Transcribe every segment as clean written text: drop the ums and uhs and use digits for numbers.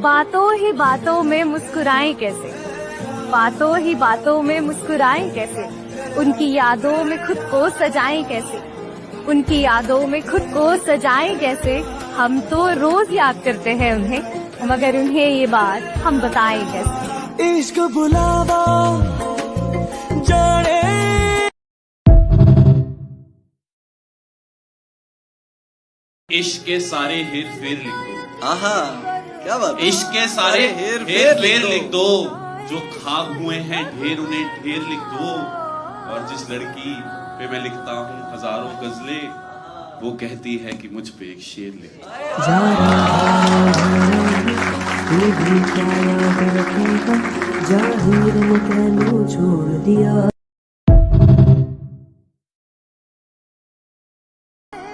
बातों ही बातों में मुस्कुराएं कैसे, बातों ही बातों में मुस्कुराएं कैसे, उनकी यादों में खुद को सजाएं कैसे, उनकी यादों में खुद को सजाएं कैसे। हम तो रोज याद करते हैं उन्हें, मगर उन्हें ये बात हम बताएं कैसे। इश्क बुलावा जाने इश्क के सारे हेर फेर लिख दो। आहा, क्या बात। इश्क के सारे हेर फेर लिख दो, जो खाक हुए हैं ढेर उन्हें ढेर लिख दो। और जिस लड़की पे मैं लिखता हूँ हजारों गजलें, वो कहती है कि मुझ पे एक शेर लिख दो। छोड़ दिया।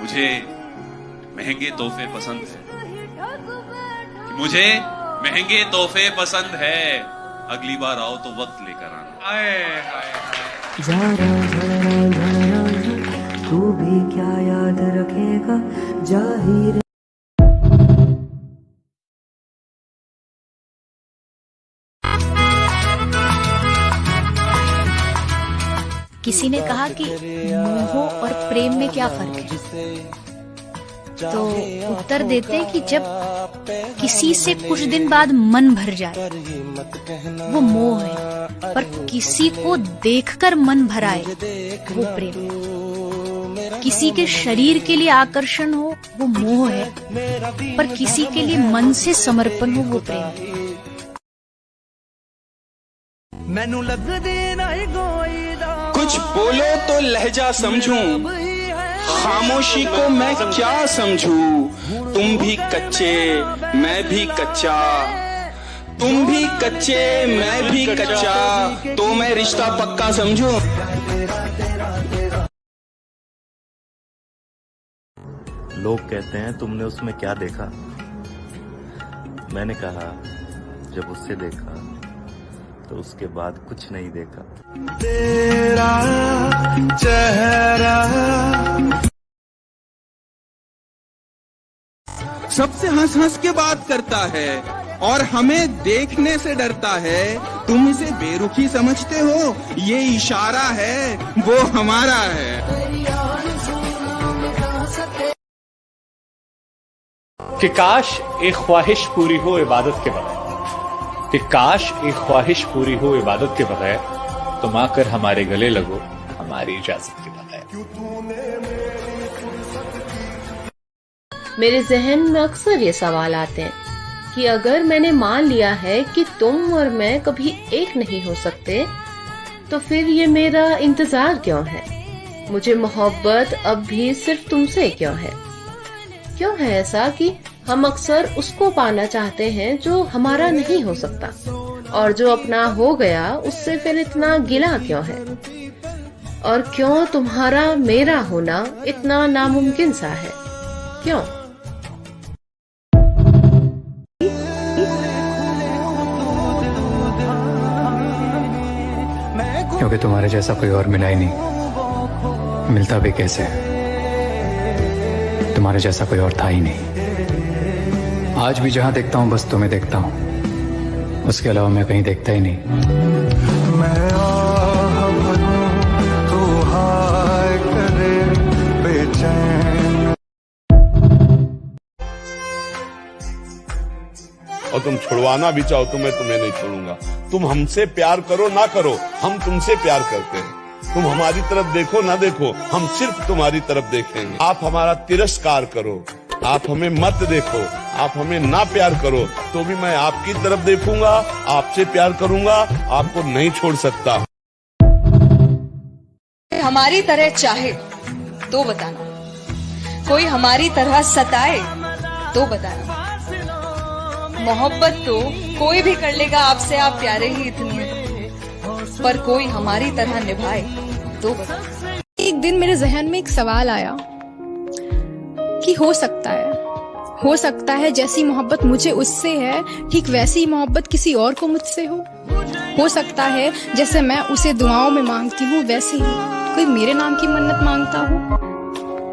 मुझे महंगे तोहफे पसंद है, मुझे महंगे तोहफे पसंद है, अगली बार आओ तो वक्त लेकर आना। तू भी क्या याद रखेगा जाहिर। किसी ने कहा कि मोह और प्रेम में क्या फर्क है, तो उत्तर देते हैं कि जब किसी से कुछ दिन बाद मन भर जाए वो मोह है, पर किसी को देखकर मन भराए वो प्रेम है। किसी के शरीर के लिए आकर्षण हो वो मोह है, पर किसी के लिए मन से समर्पण हो वो प्रेम है। कुछ बोलो तो लहजा समझूं, खामोशी को मैं क्या समझूं। तुम भी कच्चे मैं भी कच्चा, तुम भी कच्चे मैं भी कच्चा, तो मैं रिश्ता पक्का समझूं। लोग कहते हैं तुमने उसमें क्या देखा, मैंने कहा जब उससे देखा तो उसके बाद कुछ नहीं देखा। तेरा चेहरा सबसे हंस हंस के बात करता है और हमें देखने से डरता है। तुम इसे बेरुखी समझते हो, ये इशारा है वो हमारा है। कि काश एक ख्वाहिश पूरी हो इबादत के बगैर, कि काश एक ख्वाहिश पूरी हो इबादत के बगैर, तुम आकर हमारे गले लगो हमारी इजाजत के बगैर। मेरे जहन में अक्सर ये सवाल आते हैं कि अगर मैंने मान लिया है कि तुम और मैं कभी एक नहीं हो सकते, तो फिर ये मेरा इंतजार क्यों है? मुझे मोहब्बत अब भी सिर्फ तुमसे क्यों है? क्यों है ऐसा कि हम अक्सर उसको पाना चाहते हैं जो हमारा नहीं हो सकता, और जो अपना हो गया उससे फिर इतना गिला क्यों है? और क्यों तुम्हारा मेरा होना इतना नामुमकिन सा है? क्यों? क्योंकि तुम्हारे जैसा कोई और मिला ही नहीं, मिलता भी कैसे, तुम्हारे जैसा कोई और था ही नहीं। आज भी जहां देखता हूं बस तुम्हें देखता हूं, उसके अलावा मैं कहीं देखता ही नहीं। मैं तू हाय करे बेचैन। और तुम छुड़वाना भी चाहो तो मैं तुम्हें नहीं छोड़ूंगा। तुम हमसे प्यार करो ना करो, हम तुमसे प्यार करते हैं। तुम हमारी तरफ देखो ना देखो, हम सिर्फ तुम्हारी तरफ देखेंगे। आप हमारा तिरस्कार करो, आप हमें मत देखो, आप हमें ना प्यार करो, तो भी मैं आपकी तरफ देखूंगा, आपसे प्यार करूंगा, आपको नहीं छोड़ सकता। हमारी तरह चाहे तो बताना, कोई हमारी तरह सताए तो बताना। मोहब्बत तो कोई भी कर लेगा आपसे, आप प्यारे ही इतनी हैं, पर कोई हमारी तरह निभाए तो बताना। एक दिन मेरे जहन में एक सवाल आया कि हो सकता है जैसी मोहब्बत मुझे उससे है, ठीक वैसी ही मोहब्बत किसी और को मुझसे हो सकता है जैसे मैं उसे दुआओं में मांगती हूँ, वैसे ही कोई मेरे नाम की मन्नत मांगता हो।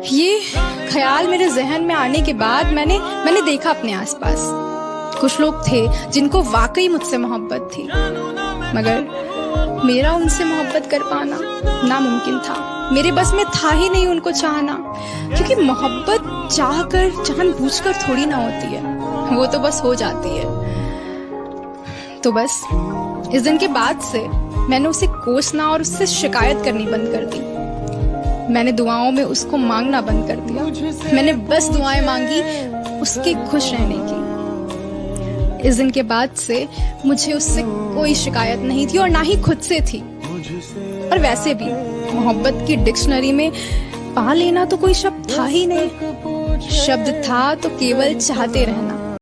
ये ख्याल मेरे जहन में आने के बाद मैंने देखा अपने आसपास कुछ लोग थे जिनको वाकई मुझसे मोहब्बत थी, मगर मेरा उनसे मोहब्बत कर पाना नामुमकिन था। मेरे बस में था ही नहीं उनको चाहना, क्योंकि मोहब्बत चाहकर जानबूझकर थोड़ी ना होती है, वो तो बस हो जाती है। तो बस इस दिन के बाद से मैंने उसे कोसना और उससे शिकायत करनी बंद कर दी। मैंने दुआओं में उसको मांगना बंद कर दिया। मैंने बस दुआएं मांगी उसके खुश रहने की। इस दिन के बाद से मुझे उससे कोई शिकायत नहीं थी और ना ही खुद से थी। और वैसे भी मोहब्बत की डिक्शनरी में पा लेना तो कोई शब्द था ही नहीं। शब्द था तो केवल चाहते रहना।